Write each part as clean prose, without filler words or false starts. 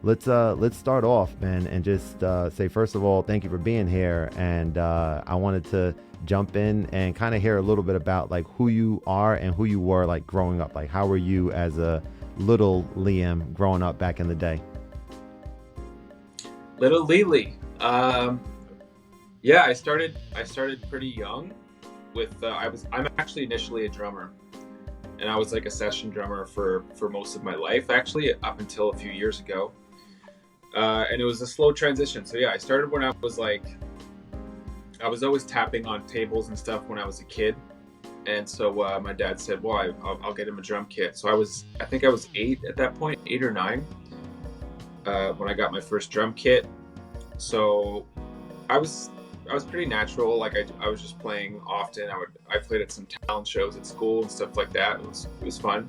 let's start off, man, and just say first of all, thank you for being here. And I wanted to jump in and kind of hear a little bit about like who you are and who you were like growing up. Like, how were you as a little Liam growing up back in the day? Little Lily. Yeah, I started pretty young with I'm actually initially a drummer, and I was like a session drummer for most of my life, actually up until a few years ago. And it was a slow transition. So yeah, I started when I was like I was always tapping on tables and stuff when I was a kid. And so my dad said, "Well, I'll get him a drum kit." So I think I was 8 at that point, 8 or 9, when I got my first drum kit. So I was I was pretty natural. Like I was just playing often. I played at some talent shows at school and stuff like that. It was fun.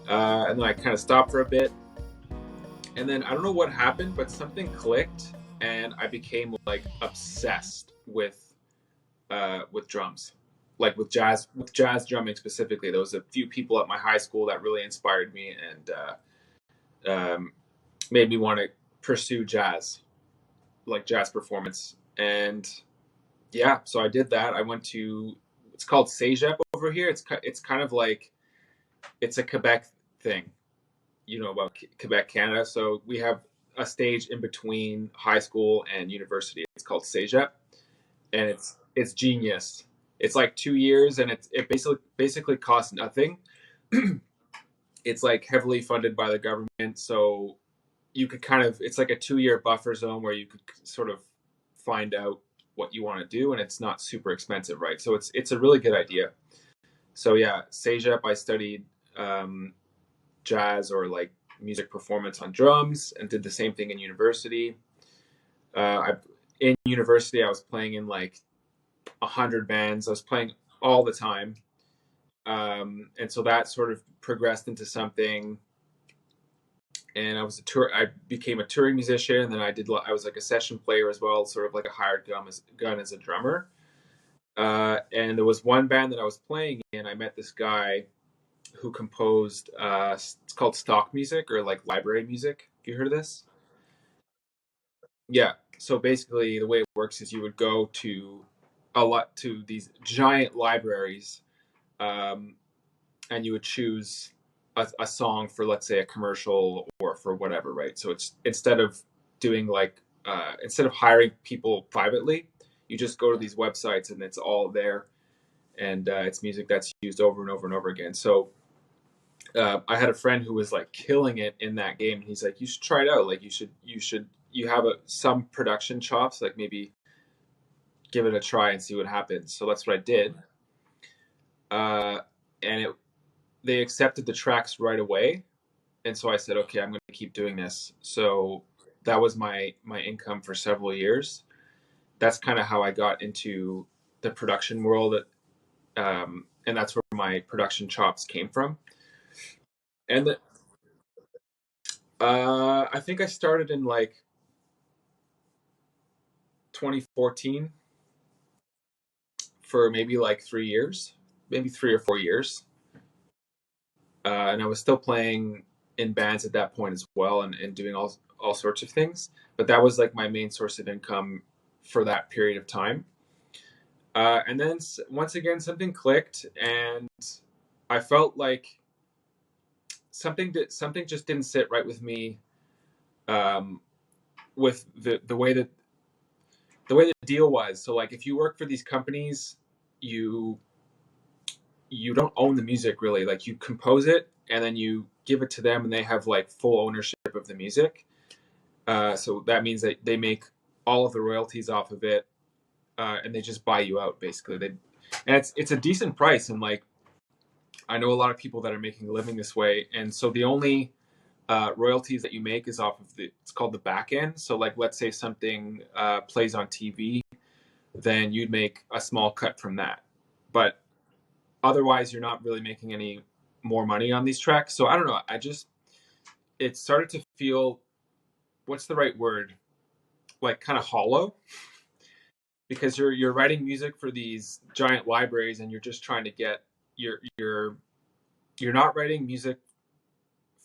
And then I kind of stopped for a bit. And then I don't know what happened, but something clicked, and I became like obsessed with drums, like with jazz drumming specifically. There was a few people at my high school that really inspired me and made me want to pursue jazz, like jazz performance. And yeah, so I did that. I went to it's called Cégep over here. It's kind of like it's a Quebec thing, about Quebec, Canada. So we have a stage in between high school and university. It's called Cégep, and it's genius. It's like 2 years, and it basically costs nothing. It's like heavily funded by the government, so you could kind of it's like a 2 year buffer zone where you could sort of find out what you want to do, and it's not super expensive, right? So it's a really good idea. So yeah, Cégep, I studied jazz or like music performance on drums, and did the same thing in university. I In university I was playing in like 100 bands. I was playing all the time, and so that sort of progressed into something. And I became a touring musician, and then I was like a session player as well, sort of like a hired gun as a drummer. And there was one band that I was playing in. I met this guy who composed it's called stock music, or like library music. Have you heard of this? Yeah. So basically the way it works is you would go to these giant libraries, um, and you would choose a song for, let's say, a commercial or for whatever, right? So it's instead of hiring people privately, you just go to these websites and it's all there, and it's music that's used over and over and over again. So I had a friend who was like killing it in that game, and he's like, "You should try it out. Like you have some production chops. Like maybe give it a try and see what happens." So that's what I did, uh, and they accepted the tracks right away. And so I said, "Okay, I'm going to keep doing this." So that was my income for several years. That's kind of how I got into the production world, and that's where my production chops came from. And I think I started in like 2014 for maybe like 3 years, maybe 3 or 4 years. And I was still playing in bands at that point as well, and doing all sorts of things. But that was like my main source of income for that period of time. And then once again, something clicked, and I felt like something just didn't sit right with me, um, with the way the deal was. So like, if you work for these companies, you you don't own the music really. Like, you compose it and then you give it to them, and they have like full ownership of the music. So that means that they make all of the royalties off of it, and they just buy you out basically. And it's a decent price, and like, I know a lot of people that are making a living this way, and so the only royalties that you make is off of it's called the back end. So like, let's say something plays on TV, then you'd make a small cut from that. But otherwise, you're not really making any more money on these tracks. So I don't know. It started to feel, what's the right word? Like, kind of hollow, because you're writing music for these giant libraries, and you're just trying to get you're not writing music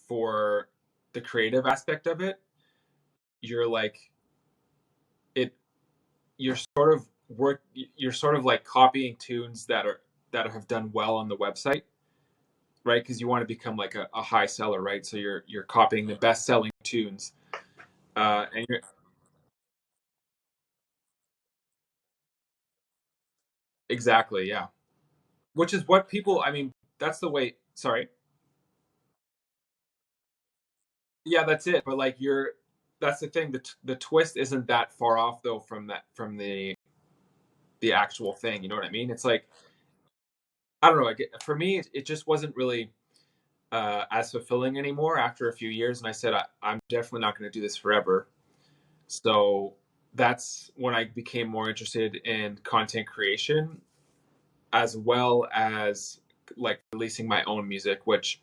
for the creative aspect of it. you're like it you're sort of like copying tunes that have done well on the website, right? Because you want to become like a high seller, right? So you're copying the best selling tunes, and you're exactly, yeah. Which is what people, I mean, that's the way. Sorry, yeah, that's it. But like that's the thing. The twist isn't that far off though from the actual thing. You know what I mean? It's like I don't know. Like for me, it just wasn't really as fulfilling anymore after a few years, and I said I'm definitely not going to do this forever. So that's when I became more interested in content creation as well as like releasing my own music, which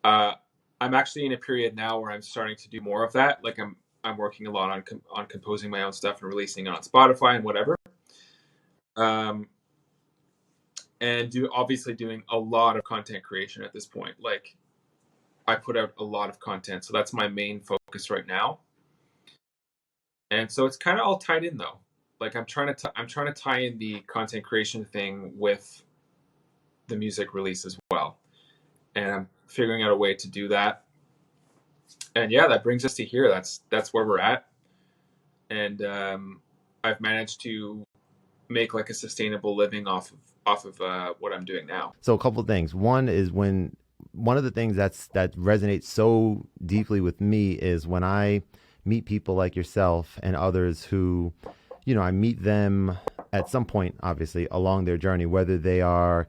uh, I'm actually in a period now where I'm starting to do more of that. Like I'm working a lot on composing my own stuff and releasing it on Spotify and whatever. Um, and do obviously doing a lot of content creation at this point. Like I put out a lot of content, so that's my main focus right now. And so it's kind of all tied in though. Like I'm trying to tie in the content creation thing with the music release as well. And I'm figuring out a way to do that. And yeah, that brings us to here. That's where we're at. And I've managed to make like a sustainable living off of what I'm doing now. So a couple of things. One is when one of the things that resonates so deeply with me is when I meet people like yourself and others who, I meet them at some point, obviously, along their journey, whether they are,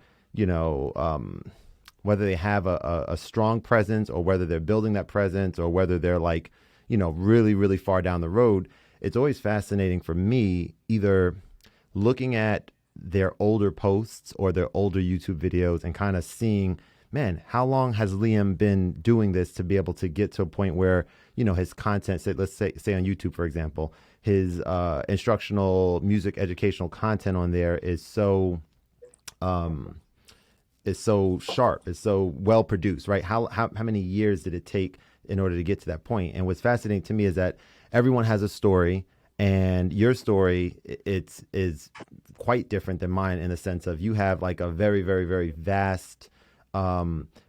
whether they have a strong presence or whether they're building that presence or whether they're like, really, really far down the road. It's always fascinating for me, either looking at their older posts or their older YouTube videos and kind of seeing, man, how long has Liam been doing this to be able to get to a point where, his content, say, let's say on YouTube, for example, his instructional music educational content on there um, is so sharp, is so well produced, right? How many years did it take in order to get to that point? And what's fascinating to me is that everyone has a story, and your story is quite different than mine in the sense of you have like a very, very, very vast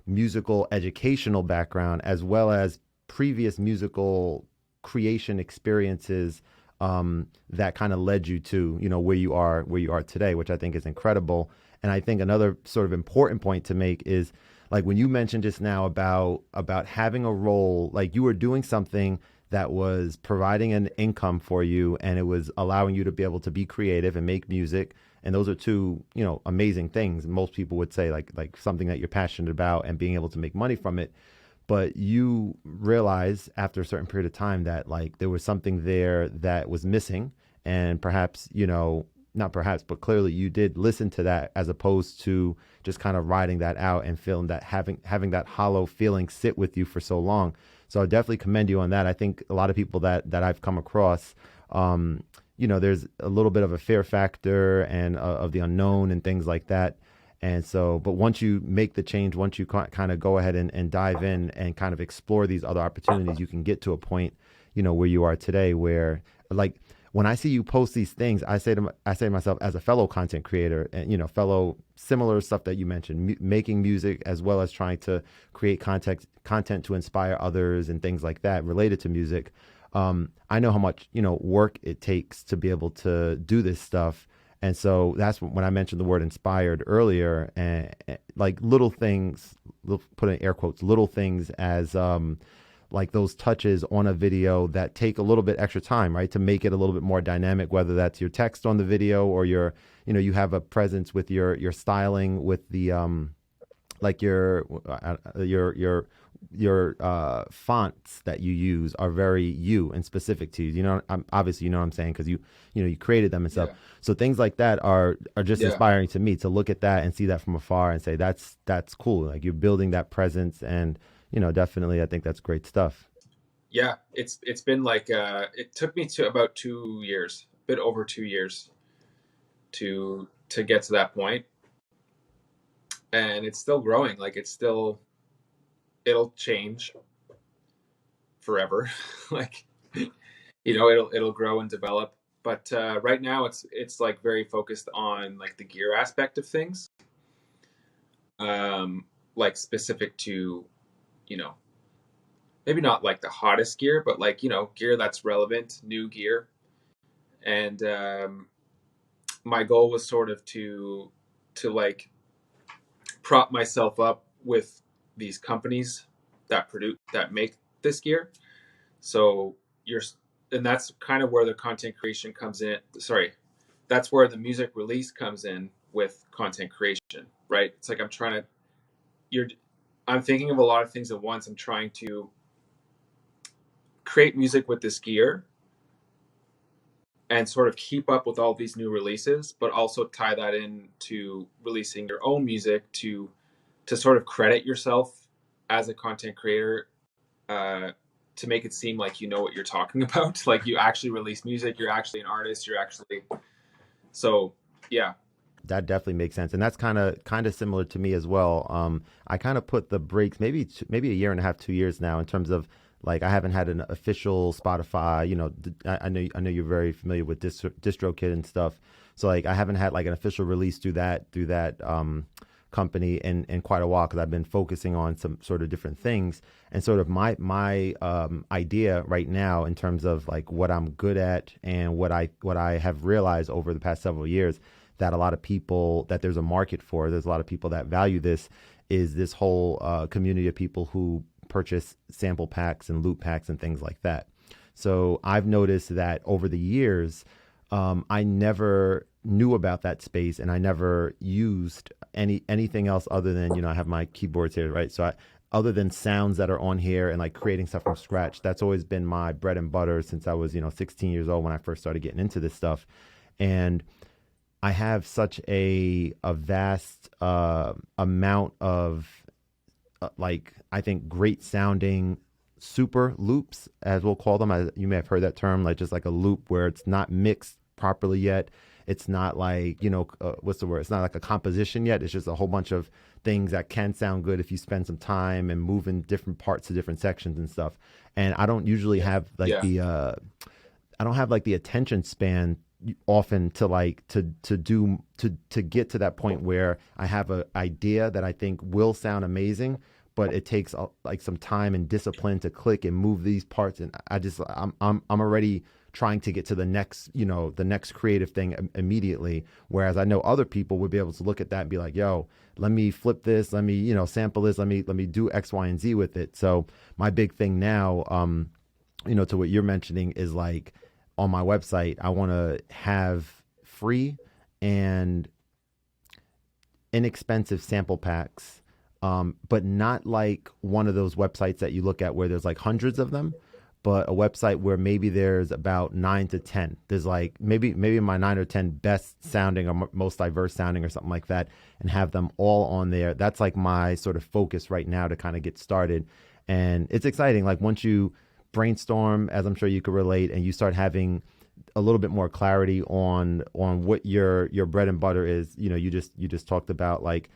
musical educational background as well as previous musical creation experiences that kind of led you to where you are today, which I think is incredible. And I think another sort of important point to make is like when you mentioned just now about having a role, like you were doing something that was providing an income for you and it was allowing you to be able to be creative and make music. And those are two, amazing things. Most people would say like something that you're passionate about and being able to make money from it. But you realize after a certain period of time that like there was something there that was missing. And perhaps, not perhaps, but clearly you did listen to that as opposed to just kind of riding that out and feeling that having that hollow feeling sit with you for so long. So I definitely commend you on that. I think a lot of people that I've come across, there's a little bit of a fear factor and of the unknown and things like that. And so, but once you make the change, once you kind of go ahead and dive in and kind of explore these other opportunities, you can get to a point, where you are today, where like when I see you post these things, I say to myself as a fellow content creator and, fellow similar stuff that you mentioned, making music as well as trying to create content to inspire others and things like that related to music. I know how much, work it takes to be able to do this stuff. And so that's when I mentioned the word inspired earlier, and like little things, put in air quotes, little things as like those touches on a video that take a little bit extra time, right? To make it a little bit more dynamic, whether that's your text on the video or you have a presence with your styling with the like your fonts that you use are very you and specific to you. Obviously, what I'm saying, because you created them and stuff. Yeah. So things like that are just Yeah. inspiring to me to look at that and see that from afar and say that's cool. Like you're building that presence, and definitely I think that's great stuff. Yeah. It's been like it took me to about 2 years, a bit over 2 years to get to that point. And it's still growing. Like it'll change forever. Like it'll grow and develop. But right now it's like very focused on like the gear aspect of things, like specific to, you know, maybe not like the hottest gear, but like, gear that's relevant, new gear. And my goal was sort of to like prop myself up with these companies that make this gear. So you're and that's kind of where the content creation comes in. Sorry, that's where the music release comes in with content creation, right? It's like you're I'm thinking of a lot of things at once. I'm trying to create music with this gear and sort of keep up with all these new releases, but also tie that into releasing your own music to sort of credit yourself as a content creator, uh, to make it seem like you know what you're talking about. Like you actually release music, you're actually an artist, you're actually so yeah. That definitely makes sense, and that's kind of similar to me as well. I kind of put the brakes maybe a year and a half, 2 years now in terms of like I haven't had an official Spotify. I know you're very familiar with DistroKid and stuff, so like I haven't had like an official release through that company in quite a while because I've been focusing on some sort of different things and sort of my idea right now in terms of like what I'm good at and what I have realized over the past several years that a lot of people that there's a market for. There's a lot of people that value this. Is this whole community of people who purchase sample packs and loop packs and things like that. So I've noticed that over the years, I never knew about that space and I never used anything else other than I have my keyboards here, right? So other than sounds that are on here and like creating stuff from scratch, that's always been my bread and butter since I was 16 years old when I first started getting into this stuff. And I have such a vast amount of like I think great sounding super loops, as we'll call them. You may have heard that term, like just like a loop where it's not mixed properly yet. It's not like what's the word? It's not like a composition yet. It's just a whole bunch of things that can sound good if you spend some time and move in different parts to different sections and stuff. And I don't usually have like Yeah. I don't have like the attention span often to like to get to that point where I have an idea that I think will sound amazing, but it takes like some time and discipline to click and move these parts. And I'm already trying to get to the next the next creative thing immediately. Whereas I know other people would be able to look at that and be like, yo, let me flip this, let me sample this, let me do X, Y, and Z with it. So my big thing now, to what you're mentioning is like on my website, I want to have free and inexpensive sample packs, but not like one of those websites that you look at where there's like hundreds of them, but a website where maybe there's about 9 to 10. There's like maybe my 9 or 10 best sounding or most diverse sounding or something like that, and have them all on there. That's like my sort of focus right now to kind of get started. And it's exciting. Like once you brainstorm, as I'm sure you could relate, and you start having a little bit more clarity on what your bread and butter is. You just talked about like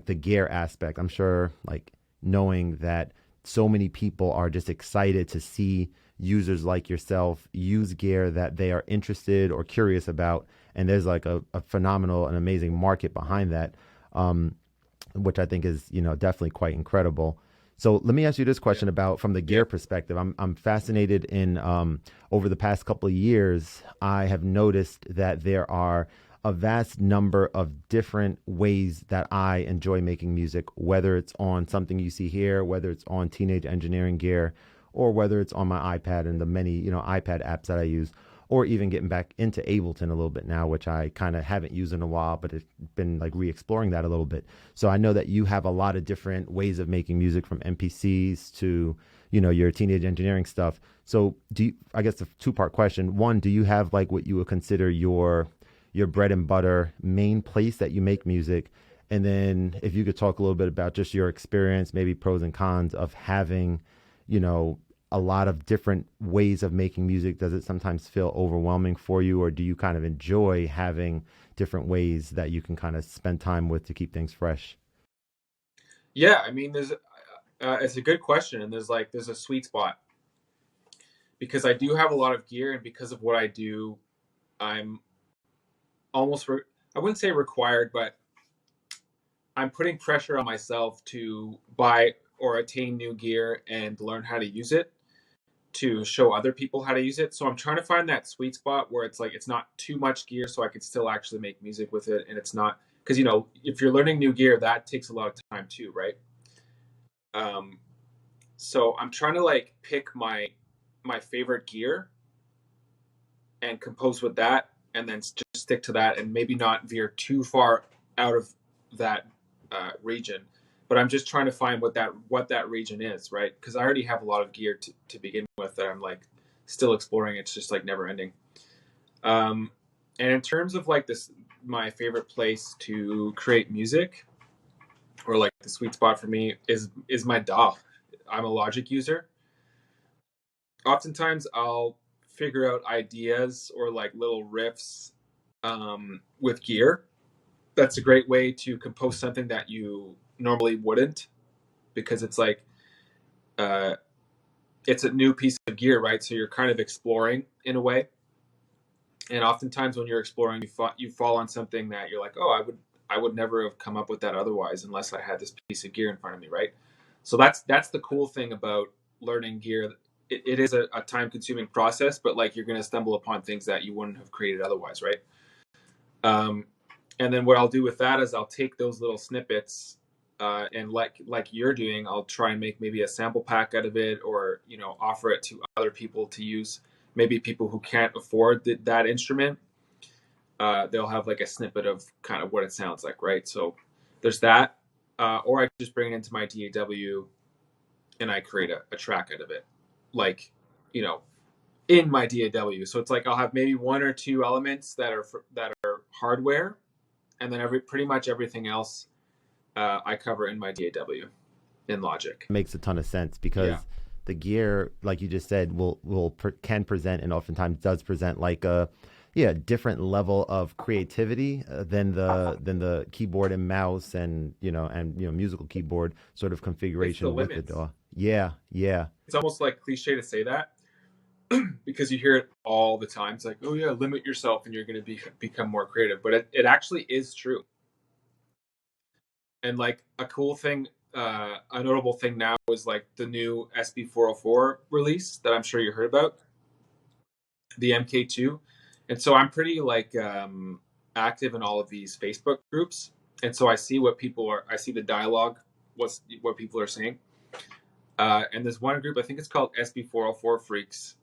the gear aspect. I'm sure like knowing that so many people are just excited to see users like yourself use gear that they are interested or curious about, and there's like a phenomenal and amazing market behind that, which I think is definitely quite incredible. So let me ask you this question about from the gear perspective. I'm fascinated in over the past couple of years, I have noticed that there are a vast number of different ways that I enjoy making music, whether it's on something you see here, whether it's on Teenage Engineering gear, or whether it's on my iPad and the many iPad apps that I use, or even getting back into Ableton a little bit now, which I kind of haven't used in a while, but it's been like re-exploring that a little bit. So I know that you have a lot of different ways of making music, from MPCs to, your Teenage Engineering stuff. So I guess a two-part question. One, do you have like what you would consider your bread and butter main place that you make music? And then if you could talk a little bit about just your experience, maybe pros and cons of having, a lot of different ways of making music. Does it sometimes feel overwhelming for you, or do you kind of enjoy having different ways that you can kind of spend time with to keep things fresh? Yeah, I mean, it's a good question, and there's a sweet spot because I do have a lot of gear, and because of what I do, I'm almost I wouldn't say required, but I'm putting pressure on myself to buy or attain new gear and learn how to use it to show other people how to use it. So I'm trying to find that sweet spot where it's like it's not too much gear so I can still actually make music with it, and it's not, because if you're learning new gear, that takes a lot of time too, right? Um so I'm trying to like pick my favorite gear and compose with that, and then just stick to that, and maybe not veer too far out of that region. But I'm just trying to find what that region is, right? Because I already have a lot of gear to begin with that I'm like still exploring. It's just like never ending. And in terms of like this, my favorite place to create music, or like the sweet spot for me, is my DAW. I'm a Logic user. Oftentimes I'll figure out ideas or like little riffs with gear. That's a great way to compose something that you normally wouldn't, because it's like uh, it's a new piece of gear, right? So you're kind of exploring in a way. And oftentimes when you're exploring, you fall on something that you're like, oh, I would never have come up with that otherwise unless I had this piece of gear in front of me, right? So that's the cool thing about learning gear. It is a time consuming process, but like you're going to stumble upon things that you wouldn't have created otherwise, right? Um, and then what I'll do with that is I'll take those little snippets, and like you're doing, I'll try and make maybe a sample pack out of it, or offer it to other people to use. Maybe people who can't afford that instrument, they'll have like a snippet of kind of what it sounds like, right? So there's that. Or I just bring it into my DAW and I create a track out of it, like you know in my DAW. So it's like I'll have maybe one or two elements that are hardware, and then pretty much everything else I cover in my DAW in Logic. Makes a ton of sense because Yeah. the gear, like you just said, can present, and oftentimes does present like a different level of creativity than the keyboard and mouse and musical keyboard sort of It's the configuration with the limits. DAW. Yeah. It's almost like cliche to say that because you hear it all the time. It's like, oh yeah, limit yourself and you're going to become more creative. But it actually is true. And like a cool thing, a notable thing now is like the new SB404 release that I'm sure you heard about, the MK2. And so I'm pretty like active in all of these Facebook groups. And so I see the dialogue, what people are saying. And there's one group, I think it's called SB404 Freaks.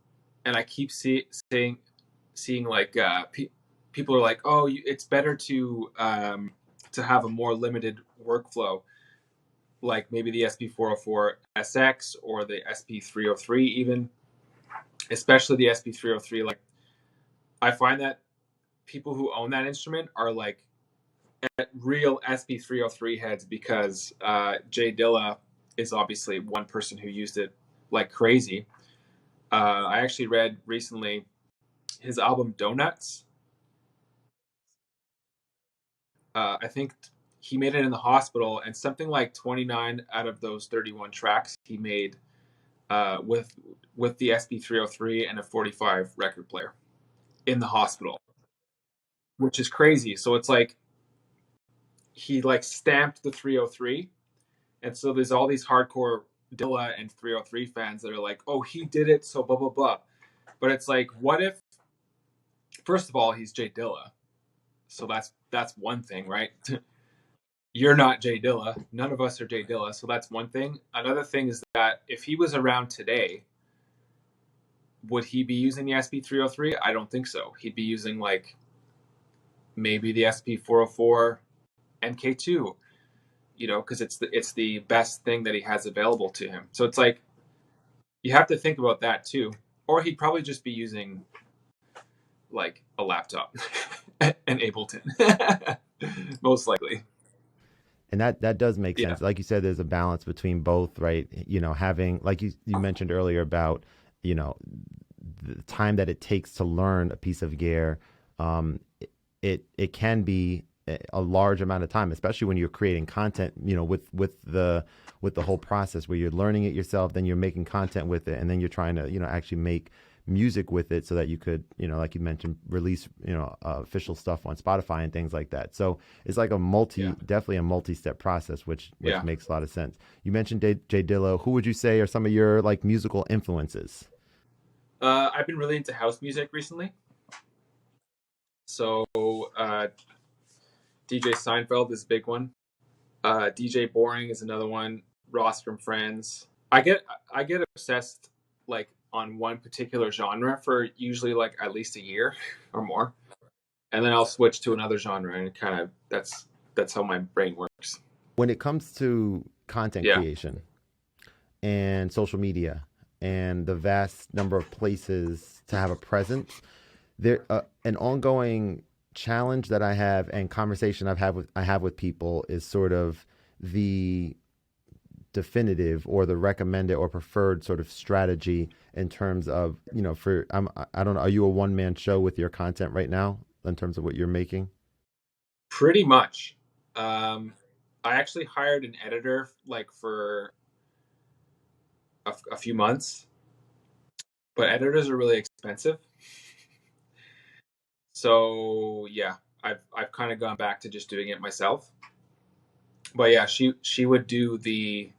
And I keep seeing like people are like, oh, it's better to have a more limited workflow, like maybe the SB404 SX or the SP303 even, especially the SP303. Like I find that people who own that instrument are like real SP303 heads, because Jay Dilla is obviously one person who used it like crazy. I actually read recently his album Donuts. I think he made it in the hospital, and something like 29 out of those 31 tracks he made with the SP303 and a 45 record player in the hospital, which is crazy. So it's like he like stamped the 303, and so there's all these hardcore Dilla and 303 fans that are like, oh, he did it, so blah blah blah. But it's like, what if, first of all, he's Jay Dilla, so that's one thing, right? You're not Jay Dilla. None of us are Jay Dilla, so that's one thing. Another thing is that if he was around today, would he be using the SP303? I don't think so. He'd be using like maybe the SP404 MK2, because it's the best thing that he has available to him. So it's like you have to think about that too. Or he'd probably just be using like a laptop, an Ableton, most likely. And that does make Yeah. sense. Like you said, there's a balance between both, right? Having, like you mentioned earlier about, you know, the time that it takes to learn a piece of gear. It can be a large amount of time, especially when you're creating content, with the whole process where you're learning it yourself, then you're making content with it, and then you're trying to, actually make music with it so that you could, like you mentioned, release, official stuff on Spotify and things like that. So it's like definitely a multi-step process, which Yeah. makes a lot of sense. You mentioned Jay Dillo. Who would you say are some of your like musical influences? I've been really into house music recently. So DJ Seinfeld is a big one. DJ Boring is another one. Ross from Friends. I get obsessed like on one particular genre for usually like at least a year or more, and then I'll switch to another genre, and it kind of that's how my brain works. When it comes to content Yeah. creation and social media and the vast number of places to have a presence, there an ongoing challenge that I have and conversation I have with people is sort of the definitive or the recommended or preferred sort of strategy in terms of, I don't know, are you a one man show with your content right now in terms of what you're making? Pretty much. I actually hired an editor like for a few months, but editors are really expensive. So yeah, I've kind of gone back to just doing it myself. But yeah, she would do the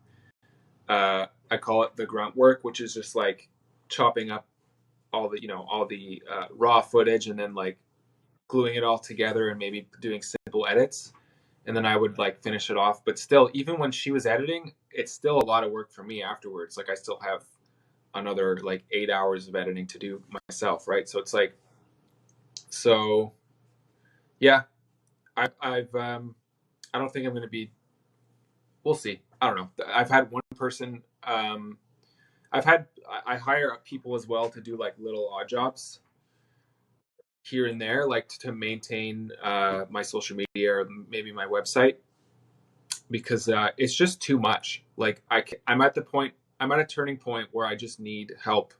I call it the grunt work, which is just like chopping up all the raw footage and then like gluing it all together and maybe doing simple edits, and then I would like finish it off. But still, even when she was editing, it's still a lot of work for me afterwards. Like I still have another like 8 hours of editing to do myself, right? So it's like, so yeah, I've I don't think I'm going to be. We'll see. I don't know. I've had one person. I hire people as well to do like little odd jobs here and there, like to maintain my social media or maybe my website, because it's just too much. Like I'm at the point, I'm at a turning point where I just need help.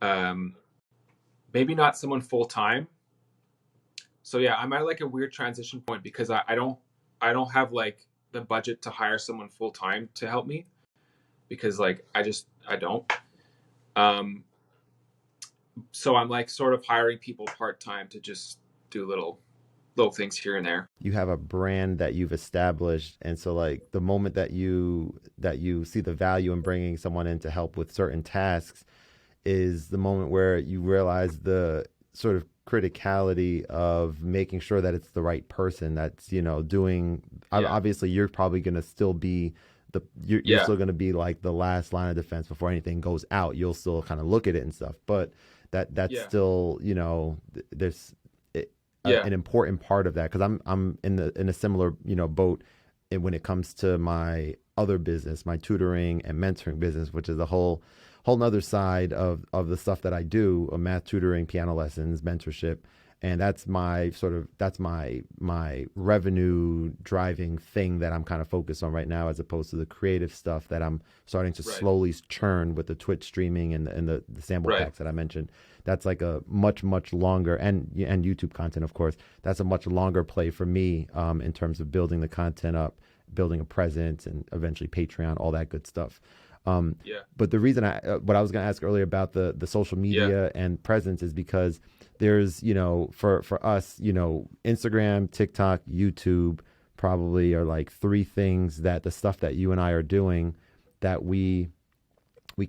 Um, Maybe not someone full time. So yeah, I'm at like a weird transition point because I don't have like the budget to hire someone full time to help me, because like I don't. Um, so I'm like sort of hiring people part time to just do little things here and there. You have a brand that you've established, and so like the moment that you see the value in bringing someone in to help with certain tasks is the moment where you realize the sort of criticality of making sure that it's the right person that's doing. Yeah. Obviously you're probably going to still be you're Yeah. still going to be like the last line of defense before anything goes out. You'll still kind of look at it and stuff, but that's Yeah. still, there's Yeah. an important part of that, because I'm in a similar boat when it comes to my other business, my tutoring and mentoring business, which is a whole nother side of the stuff that I do: math tutoring, piano lessons, mentorship. And that's my revenue driving thing that I'm kind of focused on right now, as opposed to the creative stuff that I'm starting to Right. slowly churn with the Twitch streaming and the sample Right. packs that I mentioned. That's like a much longer, and YouTube content, of course. That's a much longer play for me, in terms of building the content up, building a presence, and eventually Patreon, all that good stuff. Yeah. But the reason what I was going to ask earlier about the social media and presence is because there's, for us, Instagram, TikTok, YouTube probably are like three things that the stuff that you and I are doing that we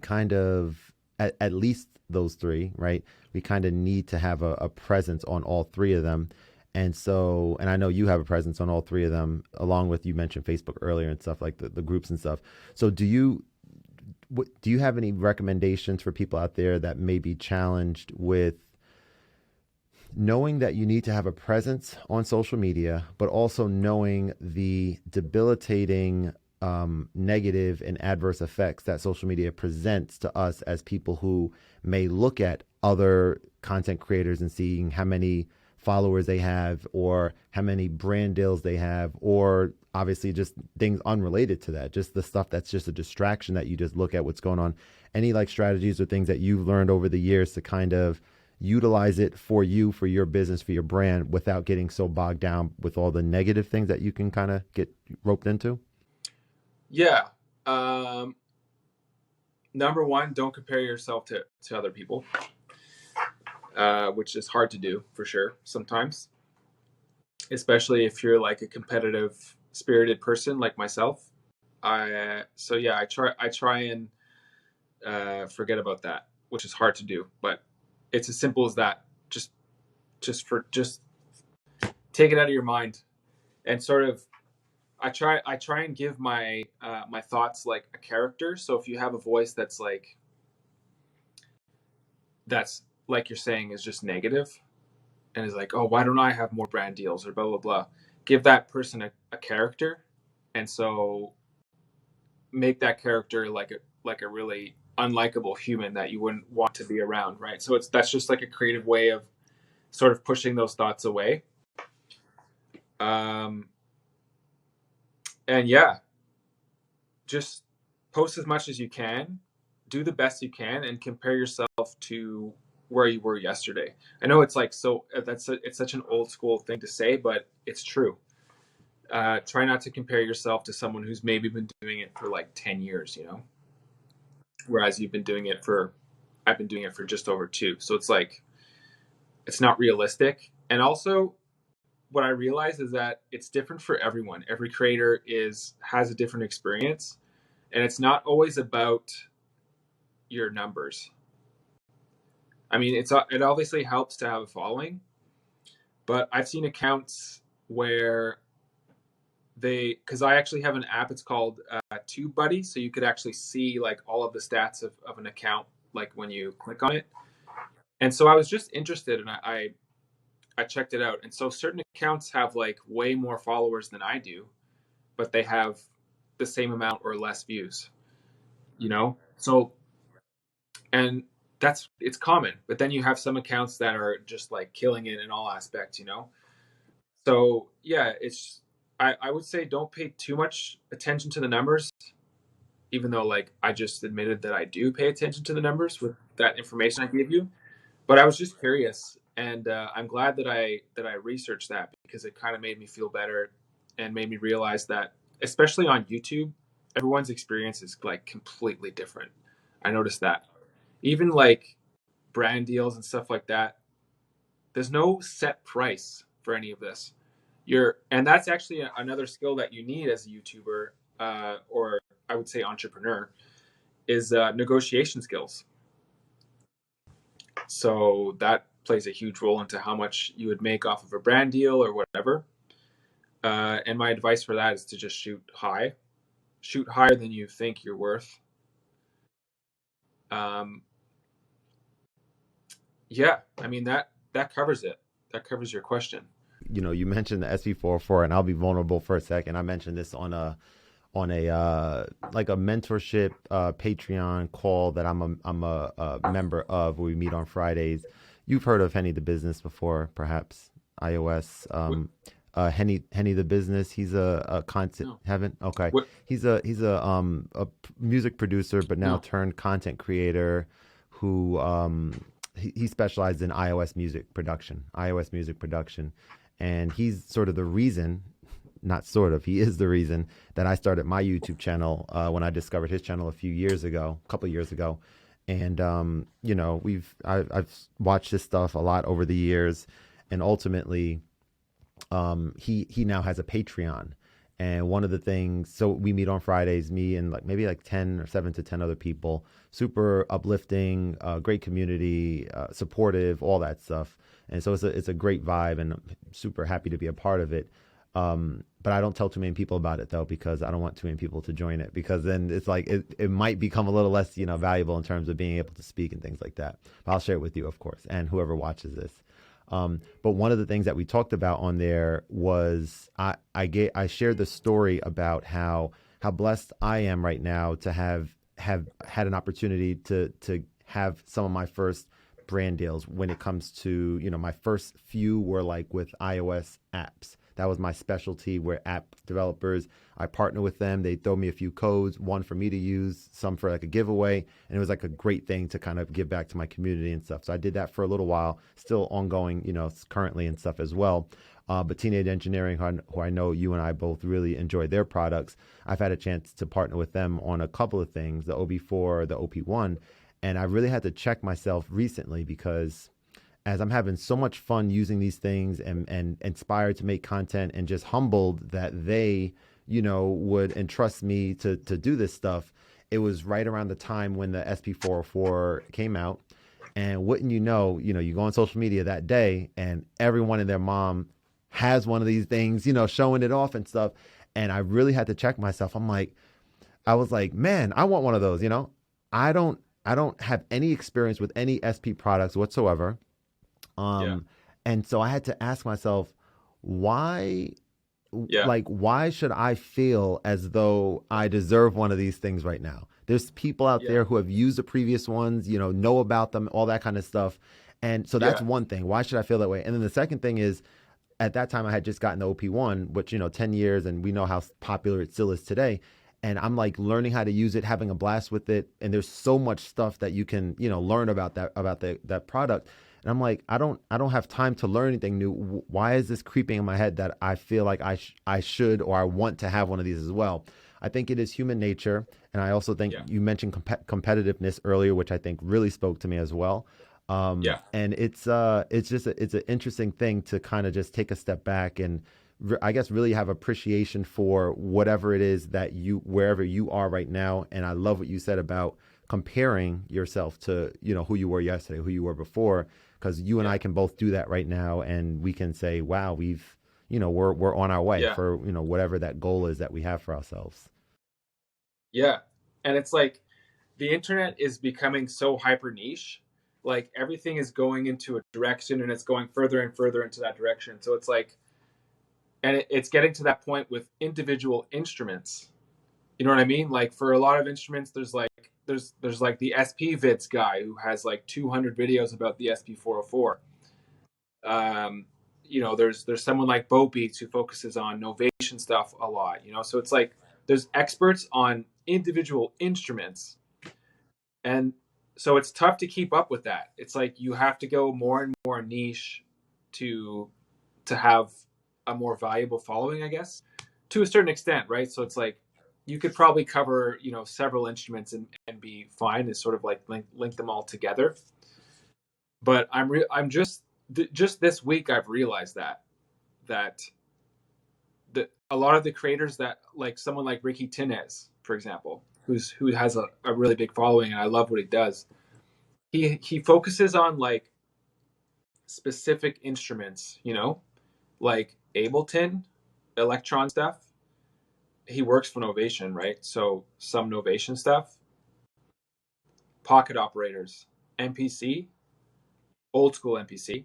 kind of, at least those three, right? We kind of need to have a presence on all three of them. And so, and I know you have a presence on all three of them, along with, you mentioned Facebook earlier and stuff, like the groups and stuff. So do you have any recommendations for people out there that may be challenged with knowing that you need to have a presence on social media, but also knowing the debilitating negative and adverse effects that social media presents to us as people who may look at other content creators and seeing how many followers they have or how many brand deals they have, or obviously just things unrelated to that, just the stuff that's just a distraction that you just look at what's going on. Any like strategies or things that you've learned over the years to kind of utilize it for you, for your business, for your brand, without getting so bogged down with all the negative things that you can kind of get roped into? Yeah. Number one, don't compare yourself to other people. which is hard to do for sure sometimes, especially if you're like a competitive spirited person like myself. I try and forget about that, which is hard to do, but it's as simple as that. Just take it out of your mind and sort of I try and give my thoughts like a character. So if you have a voice that's like you're saying is just negative and is like, oh, why don't I have more brand deals or blah blah blah, give that person a character, and so make that character like a really unlikable human that you wouldn't want to be around, right? So that's just like a creative way of sort of pushing those thoughts away. Um, and yeah, just post as much as you can, do the best you can, and compare yourself to where you were yesterday. I know it's like it's such an old school thing to say, but it's true. Try not to compare yourself to someone who's maybe been doing it for like 10 years, whereas I've been doing it for just over 2. So it's like, it's not realistic. And also, what I realize is that it's different for everyone. Every creator has a different experience, and it's not always about your numbers. I mean, it obviously helps to have a following, but I've seen accounts where because I actually have an app. It's called TubeBuddy, so you could actually see like all of the stats of an account, like when you click on it. And so I was just interested, and I checked it out. And so certain accounts have like way more followers than I do, but they have the same amount or less views, So, and it's common, but then you have some accounts that are just like killing it in all aspects. So yeah, I would say don't pay too much attention to the numbers, even though like I just admitted that I do pay attention to the numbers with that information I gave you. But I was just curious, and I'm glad that I researched that, because it kind of made me feel better and made me realize that, especially on YouTube, everyone's experience is like completely different. I noticed that. Even like brand deals and stuff like that, there's no set price for any of this. And that's actually another skill that you need as a YouTuber, or I would say entrepreneur, is negotiation skills. So that plays a huge role into how much you would make off of a brand deal or whatever. And my advice for that is to just shoot high, shoot higher than you think you're worth. Um, yeah, I mean that covers it. That covers your question. You mentioned the SV404, and I'll be vulnerable for a second. I mentioned this on a like a mentorship Patreon call that I'm a member of, where we meet on Fridays. You've heard of Henny the Business before, perhaps iOS. Henny the Business. He's a content. No. Haven't? Okay. What? He's a music producer, but now No. turned content creator, who he specialized in iOS music production. And he's sort of the reason, not sort of, he is the reason that I started my YouTube channel when I discovered his channel a couple of years ago. And, I've watched his stuff a lot over the years. And ultimately, he now has a Patreon. And one of the things, so we meet on Fridays, me and maybe 7 to 10 other people, super uplifting, great community, supportive, all that stuff. And so it's a great vibe, and I'm super happy to be a part of it. But I don't tell too many people about it, though, because I don't want too many people to join it, because then it's like it might become a little less, valuable in terms of being able to speak and things like that. But I'll share it with you, of course, and whoever watches this. But one of the things that we talked about on there was I shared the story about how blessed I am right now to have had an opportunity to have some of my first brand deals. When it comes to, my first few were like with iOS apps. That was my specialty, where app developers, I partner with them. They throw me a few codes, one for me to use, some for like a giveaway. And it was like a great thing to kind of give back to my community and stuff. So I did that for a little while, still ongoing, currently and stuff as well. But Teenage Engineering, who I know you and I both really enjoy their products, I've had a chance to partner with them on a couple of things, the OB4, the OP1. And I really had to check myself recently, because as I'm having so much fun using these things and inspired to make content and just humbled that they, would entrust me to do this stuff. It was right around the time when the SP404 came out. And wouldn't you go on social media that day and everyone and their mom has one of these things, showing it off and stuff. And I really had to check myself. I was like, man, I want one of those. I don't have any experience with any SP products whatsoever. Yeah. And so I had to ask myself, why, Yeah. why should I feel as though I deserve one of these things right now? There's people out Yeah. there who have used the previous ones, know about them, all that kind of stuff. And so that's Yeah. one thing. Why should I feel that way? And then the second thing is, at that time I had just gotten the OP1, which, 10 years, and we know how popular it still is today. And I'm like learning how to use it, having a blast with it. And there's so much stuff that you can, learn about that product. And I'm like, I don't have time to learn anything new. Why is this creeping in my head that I feel like I should, or I want to have one of these as well? I think it is human nature. And I also think Yeah. you mentioned competitiveness earlier, which I think really spoke to me as well. Yeah. And it's just it's an interesting thing to kind of just take a step back and I guess really have appreciation for whatever it is that wherever you are right now. And I love what you said about comparing yourself to, who you were yesterday, who you were before, because you and Yeah. I can both do that right now. And we can say, wow, we're on our way Yeah. for, whatever that goal is that we have for ourselves. Yeah. And it's like the internet is becoming so hyper niche. Like everything is going into a direction and it's going further and further into that direction. So it's like, and it's getting to that point with individual instruments. You know what I mean? Like for a lot of instruments, there's like the SP Vids guy who has like 200 videos about the SP404. There's someone like Bo Beats who focuses on Novation stuff a lot. So it's like there's experts on individual instruments, and so it's tough to keep up with that. It's like you have to go more and more niche to have a more valuable following, I guess, to a certain extent, right? So it's like you could probably cover, several instruments and be fine. Is sort of like link them all together. But I'm just this week I've realized that a lot of the creators that like someone like Ricky Tinez, for example, who has a really big following and I love what he does. He focuses on like specific instruments, like Ableton, Electron stuff. He works for Novation, right? So some Novation stuff, pocket operators, MPC, old school MPC.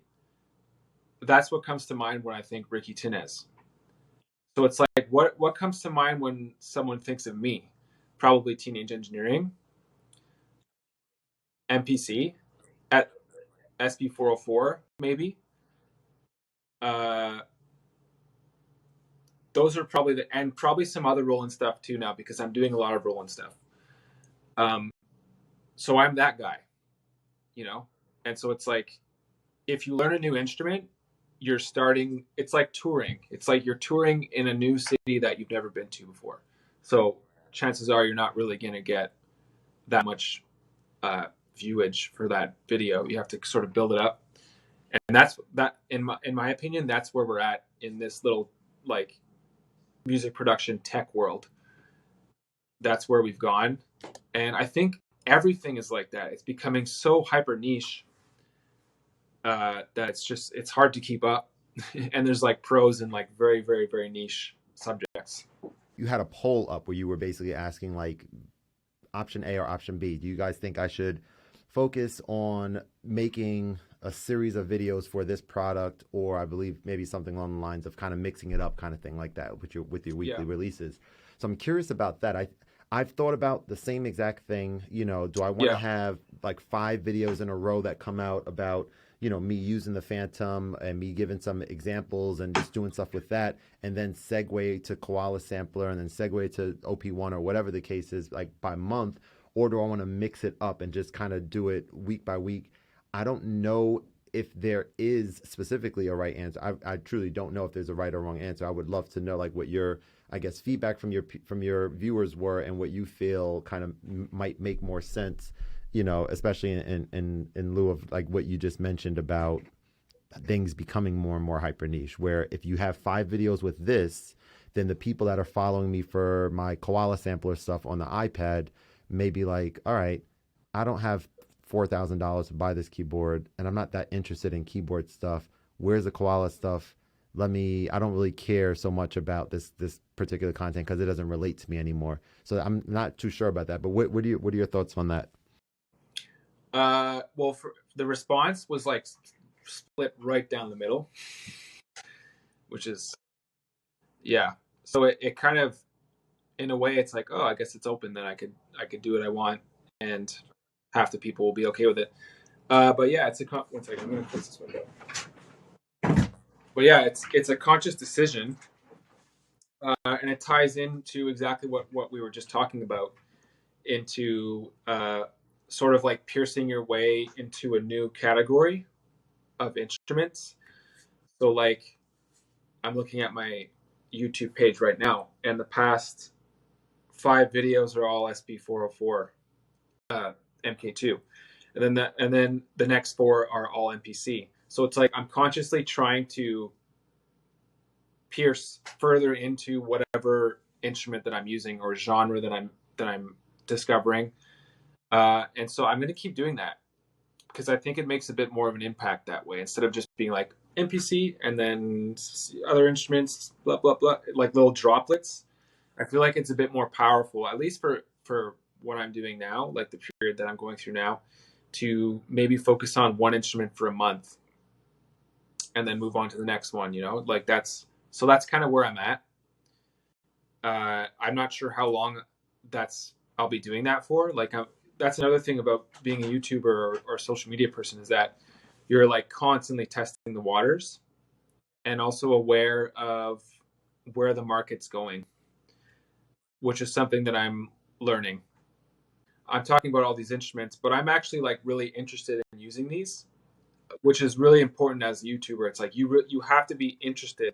That's what comes to mind when I think Ricky Tinez. So it's like, what comes to mind when someone thinks of me? Probably Teenage Engineering, MPC, at SP404, maybe. Uh, those are probably and probably some other Roland stuff too now because I'm doing a lot of Roland stuff. So I'm that guy, and so it's like if you learn a new instrument, it's like touring. It's like you're touring in a new city that you've never been to before. So chances are you're not really going to get that much viewage for that video. You have to sort of build it up. And that's that in my opinion, that's where we're at in this little like music production tech world. That's where we've gone. And I think everything is like that. It's becoming so hyper niche that it's hard to keep up. And there's like pros in like very, very, very niche subjects. You had a poll up where you were basically asking like option A or option B. Do you guys think I should focus on making a series of videos for this product, or I believe maybe something along the lines of kind of mixing it up, kind of thing like that with your weekly releases? So I'm curious about that. I've thought about the same exact thing. Do I want to have like 5 videos in a row that come out about me using the Phantom and me giving some examples and just doing stuff with that, and then segue to Koala Sampler and then segue to OP1 or whatever the case is, like by month? Or do I want to mix it up and just kind of do it week by week? I don't know if there is specifically a right answer. I truly don't know if there's a right or wrong answer. I would love to know like what your, I guess, feedback from your viewers were and what you feel kind of might make more sense you know, especially in lieu of like what you just mentioned about things becoming more and more hyper niche, where if you have 5 videos with this, then the people that are following me for my koala sampler stuff on the iPad may be like, all right, I don't have $4,000 to buy this keyboard and I'm not that interested in keyboard stuff. Where's the koala stuff? I don't really care so much about this particular content because it doesn't relate to me anymore. So I'm not too sure about that. But what are your thoughts on that? Well, for the response was like split right down the middle, which is yeah. So it kind of, in a way, it's like, oh, I guess it's open. Then I could do what I want, and half the people will be okay with it. But yeah, it's a one second. I'm gonna close this window. But yeah, it's a conscious decision, and it ties into exactly what we were just talking about, into sort of like piercing your way into a new category of instruments. So like, I'm looking at my YouTube page right now, and the past 5 videos are all SP404 MK2, and then the next 4 are all MPC. So it's like I'm consciously trying to pierce further into whatever instrument that I'm using or genre that I'm discovering, and so I'm going to keep doing that because I think it makes a bit more of an impact that way, instead of just being like MPC and then other instruments, blah blah blah, like little droplets. I feel like it's a bit more powerful, at least for what I'm doing now, like the period that I'm going through now, to maybe focus on one instrument for a month and then move on to the next one. You know, like that's kind of where I'm at. I'm not sure how long I'll be doing that for. Like, that's another thing about being a YouTuber or a social media person, is that you're like constantly testing the waters and also aware of where the market's going, which is something that I'm learning. I'm talking about all these instruments, but I'm actually like really interested in using these, which is really important as a YouTuber. It's like you have to be interested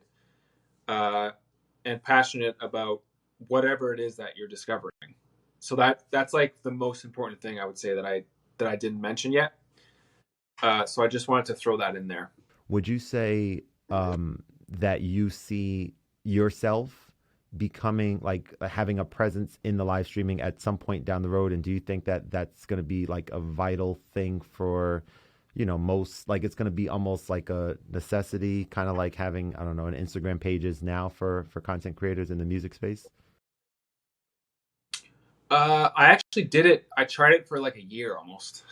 uh, and passionate about whatever it is that you're discovering. So that's like the most important thing I would say that I didn't mention yet. So I just wanted to throw that in there. Would you say that you see yourself becoming like having a presence in the live streaming at some point down the road? And do you think that that's going to be like a vital thing for, you know, most, like it's going to be almost like a necessity, kind of like having, I don't know, an Instagram pages now for content creators in the music space? I actually did it. I tried it for like a year almost,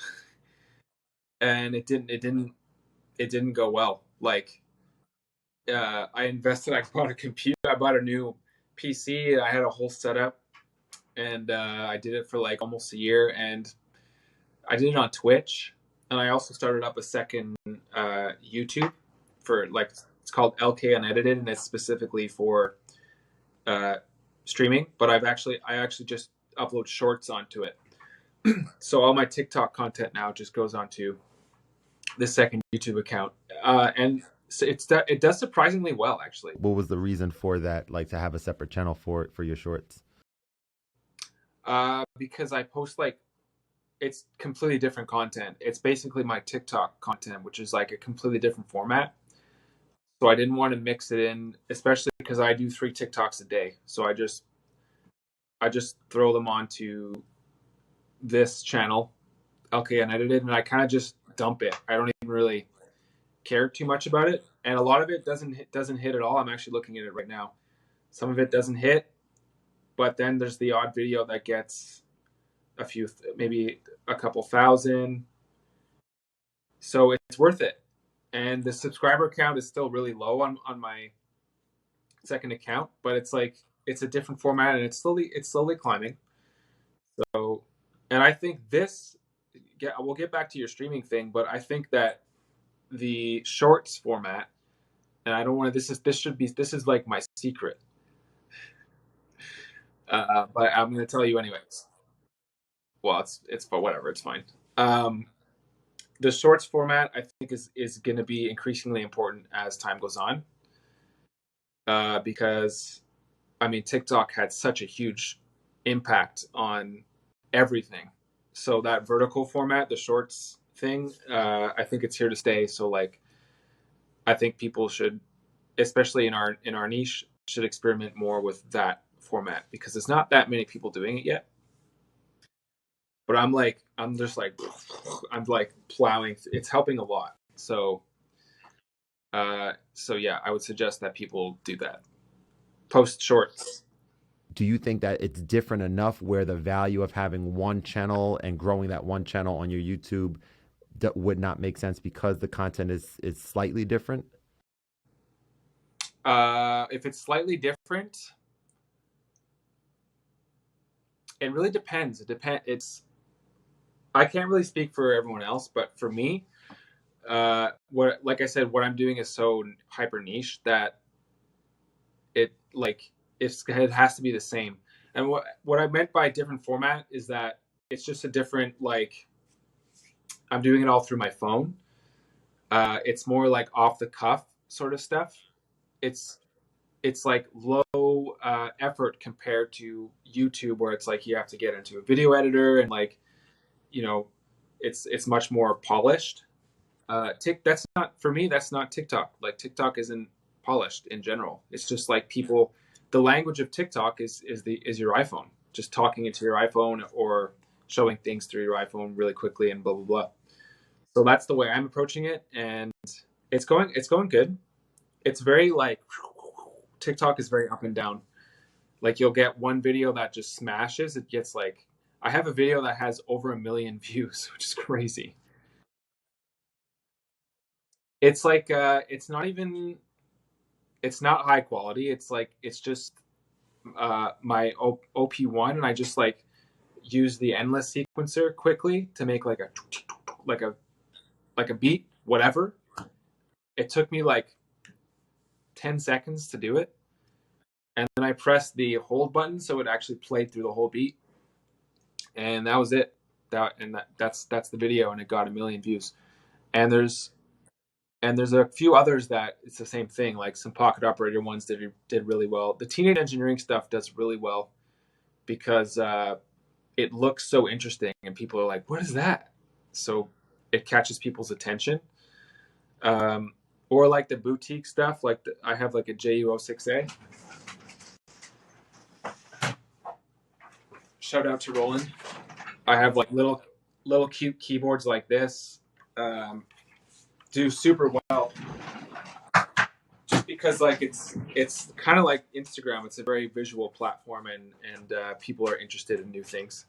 and it didn't go well. Like, I invested. I bought a computer. I bought a new PC. I had a whole setup, and I did it for like almost a year. And I did it on Twitch, and I also started up a second YouTube for like, it's called LK Unedited, and it's specifically for uh, streaming. But I actually just upload shorts onto it. So all my TikTok content now just goes onto the second YouTube account, and so it does surprisingly well, actually. What was the reason for that, like to have a separate channel for your shorts? Because I post like, it's completely different content. It's basically my TikTok content, which is like a completely different format. So I didn't want to mix it in, especially because I do 3 TikToks a day. So I just throw them onto this channel, LK Unedited, and I kind of just dump it. I don't even really care too much about it, and a lot of it doesn't hit at all. I'm actually looking at it right now. Some of it doesn't hit, but then there's the odd video that gets a few, maybe a couple thousand. So it's worth it. And the subscriber count is still really low on my second account, but it's like, it's a different format, and it's slowly climbing. So, and I think we'll get back to your streaming thing, but I think that the shorts format, and I don't want to, this is like my secret, but I'm going to tell you anyways. Well, it's but whatever, it's fine. Um, the shorts format, I think, is going to be increasingly important as time goes on, because I mean, TikTok had such a huge impact on everything, So that vertical format, the shorts thing, I think it's here to stay. So like, I think people should, especially in our niche, should experiment more with that format because there's not that many people doing it yet. But I'm just like, I'm like plowing. It's helping a lot. So yeah, I would suggest that people do that. Post shorts. Do you think that it's different enough where the value of having one channel and growing that one channel on your YouTube would not make sense because the content is slightly different? If it's slightly different, it really depends. It's I can't really speak for everyone else, but for me, what like I said, what I'm doing is so hyper niche that it like it has to be the same. And what I meant by different format is that it's just a different like I'm doing it all through my phone. It's more like off the cuff sort of stuff. It's it's like low effort compared to YouTube, where it's like you have to get into a video editor and like you know, it's much more polished. That's not for me. That's not TikTok. Like TikTok isn't polished in general. It's just like people. The language of TikTok is your iPhone, just talking into your iPhone or showing things through your iPhone really quickly and blah blah blah. So that's the way I'm approaching it, and it's going good. It's very like TikTok is very up and down. Like you'll get one video that just smashes. It gets like I have a video that has over 1 million views, which is crazy. It's like it's not even it's not high quality. It's like it's just my OP1, and I just like use the endless sequencer quickly to make like a like a beat, whatever. It took me like 10 seconds to do it, and then I pressed the hold button so it actually played through the whole beat, and that was it. That's the video, and it got 1 million views. And there's a few others that it's the same thing. Like some pocket operator ones did really well. The teenage engineering stuff does really well because it looks so interesting, and people are like, "What is that?" So it catches people's attention. Or like the boutique stuff. Like I have like a JU06A. Shout out to Roland. I have like little cute keyboards like this. Do super well just because like it's kind of like Instagram. It's a very visual platform, and people are interested in new things.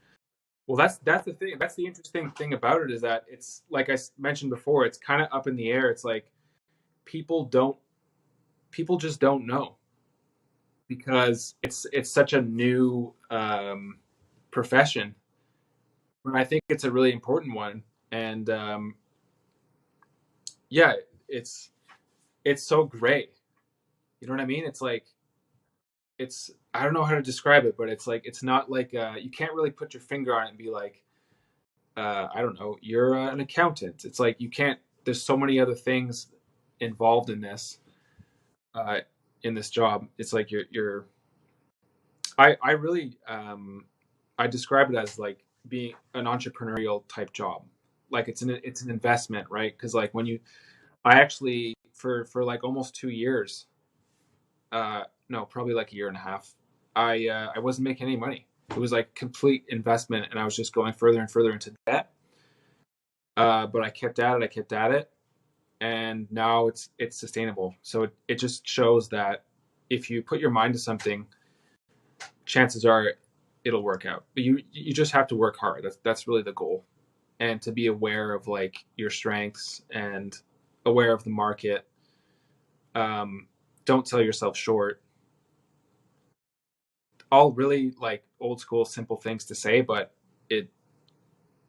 Well, that's the thing. That's the interesting thing about it is that it's like I mentioned before. It's kind of up in the air. It's like people don't people just don't know because it's such a new profession. But I think it's a really important one, and yeah, it's it's so gray. You know what I mean? It's like it's I don't know how to describe it, but it's like it's not like you can't really put your finger on it and be like I don't know, you're an accountant. It's like you can't. There's so many other things involved uh, in this job. It's like you're. I really I describe it as like being an entrepreneurial type job. Like it's an investment, right? Because like when you I actually for like almost 2 years, no, probably like a year and a half, I wasn't making any money. It was like complete investment, and I was just going further and further into debt. But I kept at it. I kept at it, and now it's sustainable. So it just shows that if you put your mind to something, chances are it'll work out. But you just have to work hard. That's really the goal, and to be aware of like your strengths and aware of the market. Don't sell yourself short. All really like old school simple things to say, but it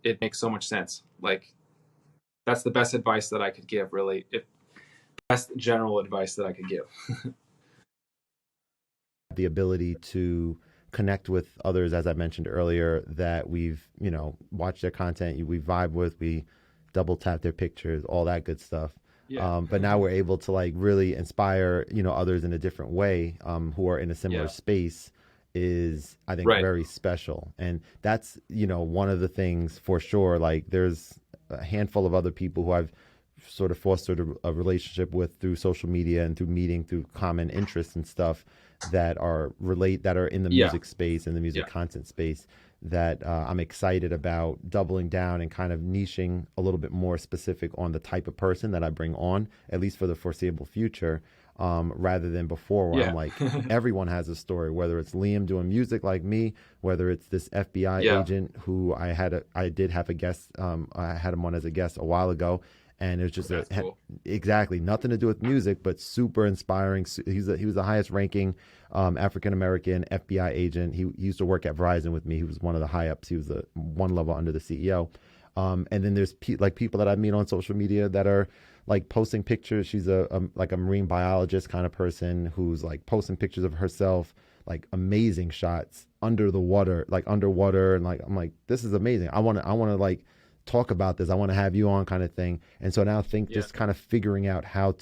it makes so much sense. Like that's the best advice that I could give. Really, best general advice that I could give. The ability to connect with others, as I mentioned earlier, that we've, watched their content, we vibe with, we double tap their pictures, all that good stuff. Yeah, But now we're able to like really inspire, others in a different way, who are in a similar yeah, space. is, I think, Right. very special. And that's, one of the things for sure. Like there's a handful of other people who I've sort of fostered a relationship with through social media and through meeting, through common interests and stuff that are in the Yeah. music space and the music Yeah. content space that I'm excited about doubling down and kind of niching a little bit more specific on the type of person that I bring on, at least for the foreseeable future, rather than before where I'm Yeah. like, everyone has a story, whether it's Liam doing music like me, whether it's this FBI Yeah. agent who I did have a guest, I had him on as a guest a while ago, and it was just That's cool. exactly nothing to do with music, but super inspiring. He was the highest ranking African American FBI agent. He used to work at Verizon with me. He was one of the high ups. He was the one level under the CEO. And then there's people that I meet on social media that are like posting pictures. She's like a marine biologist kind of person who's like posting pictures of herself, like amazing shots under the water, like underwater, and like I'm like, this is amazing. I want to like talk about this. I want to have you on, kind of thing. And so now Yeah. just kind of figuring out how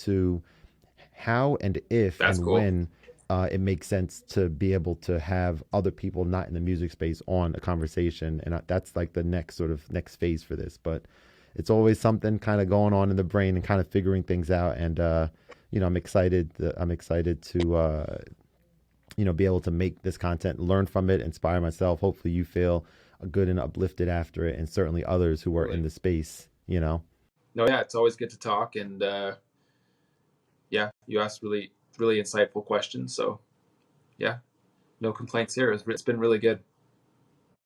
and if That's and cool. when it makes sense to be able to have other people not in the music space on a conversation. And that's like the next phase for this. But it's always something kind of going on in the brain and kind of figuring things out. And, I'm excited. I'm excited to, be able to make this content, learn from it, inspire myself. Hopefully you feel good and uplifted after it, and certainly others who are in the space, No, yeah, it's always good to talk. And yeah, you asked really, really insightful questions. So yeah, no complaints here. It's been really good.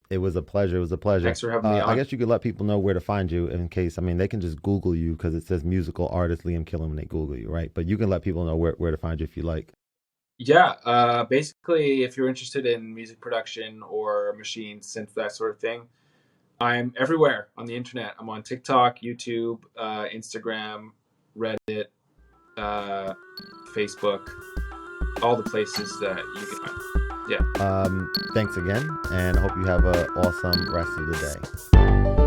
It was a pleasure. It was a pleasure. Thanks for having me I on. guess you could let people know where to find you in case, I mean, they can just Google you because it says musical artist Liam Killen when they Google you, right? But you can let people know where to find you if you like. Yeah, basically, if you're interested in music production or machines, synth, that sort of thing, I'm everywhere on the internet. I'm on TikTok, YouTube, Instagram, Reddit, uh, Facebook, all the places that you can find. Yeah. Thanks again, and I hope you have an awesome rest of the day.